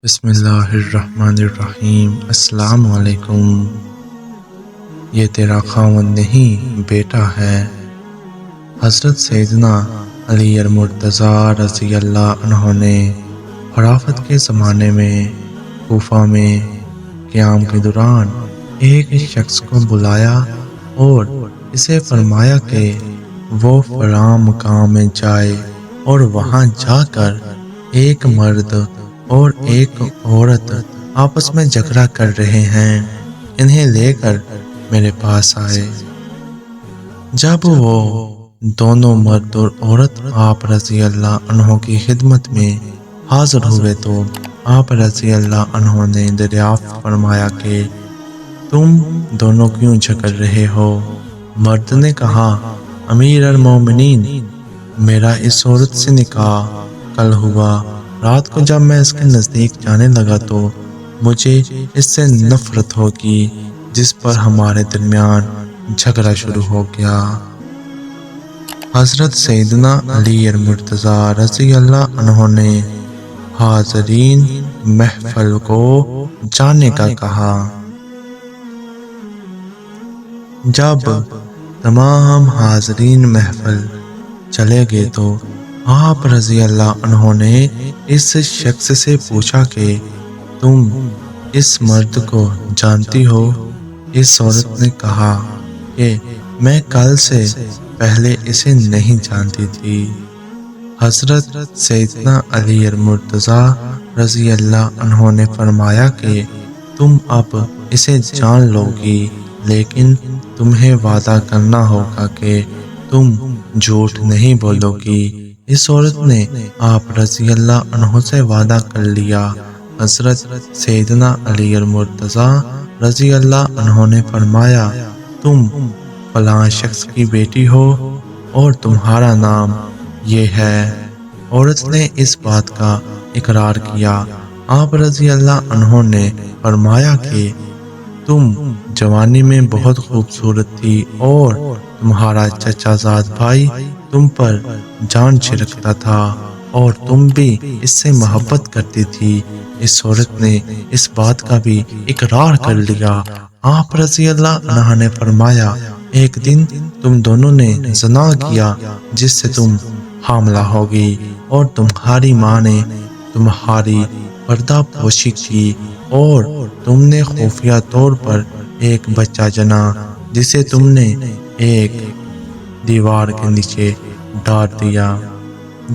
بسم اللہ الرحمن الرحیم۔ السلام علیکم۔ یہ تیرا خاوند نہیں بیٹا ہے۔ حضرت سیدنا علی المرتضیٰ رضی اللہ عنہ نے خلافت کے زمانے میں کوفہ میں قیام کے دوران ایک شخص کو بلایا اور اسے فرمایا کہ وہ فلاں مقام میں جائے اور وہاں جا کر ایک مرد اور ایک عورت آپس میں جھگڑا کر رہے ہیں، انہیں لے کر میرے پاس آئے۔ جب وہ دونوں مرد اور عورت آپ رضی اللہ عنہ کی خدمت میں حاضر ہوئے تو آپ رضی اللہ عنہ نے دریافت فرمایا کہ تم دونوں کیوں جھگڑ رہے ہو؟ مرد نے کہا، امیر المومنین، میرا اس عورت سے نکاح کل ہوا۔ رات کو جب میں اس کے نزدیک جانے لگا تو مجھے اس سے نفرت ہوگی، جس پر ہمارے درمیان جھگڑا شروع ہو گیا۔ حضرت سیدنا علی المرتضیٰ رضی اللہ عنہ نے حاضرین محفل کو جانے کا کہا۔ جب تمام حاضرین محفل چلے گئے تو آپ رضی اللہ عنہ نے اس شخص سے پوچھا کہ تم اس مرد کو جانتی ہو؟ اس عورت نے کہا کہ میں کل سے پہلے اسے نہیں جانتی تھی۔ حضرت سیدنا علی المرتضیٰ رضی اللہ عنہ نے فرمایا کہ تم اب اسے جان لو گی، لیکن تمہیں وعدہ کرنا ہوگا کہ تم جھوٹ نہیں بولو گی۔ اس عورت نے آپ رضی اللہ عنہ سے وعدہ کر لیا۔ حضرت سیدنا علی المرتضیٰ رضی اللہ عنہ نے فرمایا، تم فلاں شخص کی بیٹی ہو اور تمہارا نام یہ ہے۔ عورت نے اس بات کا اقرار کیا۔ آپ رضی اللہ عنہ نے فرمایا کہ تم جوانی میں بہت خوبصورت تھی اور تمہارا چچا زاد بھائی تم پر جان چھڑکتا تھا اور تم بھی اس سے محبت کرتی تھی۔ اس عورت نے اس بات کا بھی اقرار کر لیا۔ آپ رضی اللہ عنہ نے فرمایا، ایک دن تم دونوں نے زنا کیا جس سے تم حاملہ ہوگی اور تمہاری ماں نے تمہاری پردہ پوشی کی اور تم نے خفیہ طور پر ایک بچہ جنا جسے تم نے ایک دیوار کے نیچے ڈال دیا۔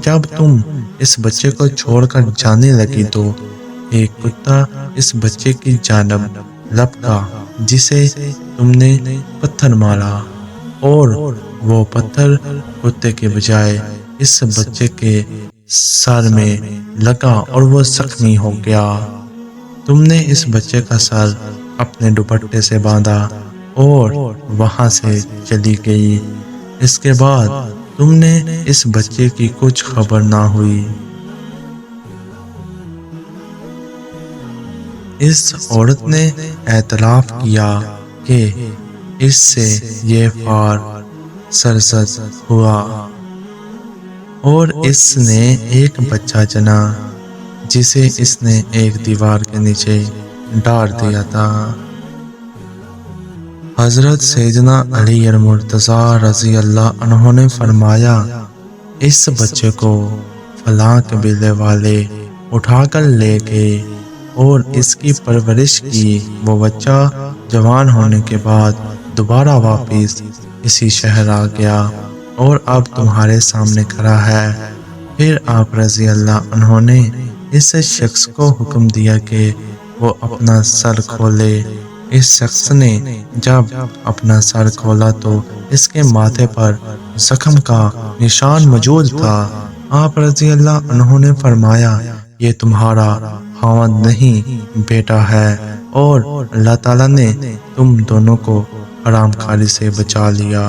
جب تم اس بچے کو چھوڑ کر جانے لگی تو ایک کتا اس بچے کی جانب لپکا جسے تم نے پتھر مارا اور وہ پتھر کتے کے بجائے اس بچے کے سر میں لگا اور وہ زخمی ہو گیا۔ تم نے اس بچے کا سر اپنے دوپٹے سے باندھا اور وہاں سے چلی گئی۔ اس کے بعد تم نے اس بچے کی کچھ خبر نہ ہوئی۔ اس عورت نے اعتراف کیا کہ اس سے یہ فار سرزد ہوا اور اس نے ایک بچہ جنا جسے اس نے ایک دیوار کے نیچے ڈال دیا تھا۔ حضرت سیدنا علی المرتضیٰ رضی اللہ عنہ نے فرمایا، اس بچے کو فلاں قبیلے والے اٹھا کر لے گئے اور اس کی پرورش کی۔ وہ بچہ جوان ہونے کے بعد دوبارہ واپس اسی شہر آ گیا اور اب تمہارے سامنے کھڑا ہے۔ پھر آپ رضی اللہ عنہ نے اس شخص کو حکم دیا کہ وہ اپنا سر کھولے۔ اس شخص نے جب اپنا سر کھولا تو اس کے ماتھے پر زخم کا نشان موجود تھا۔ آپ رضی اللہ عنہ نے فرمایا، یہ تمہارا خاوند نہیں بیٹا ہے اور اللہ تعالیٰ نے تم دونوں کو حرام کاری سے بچا لیا۔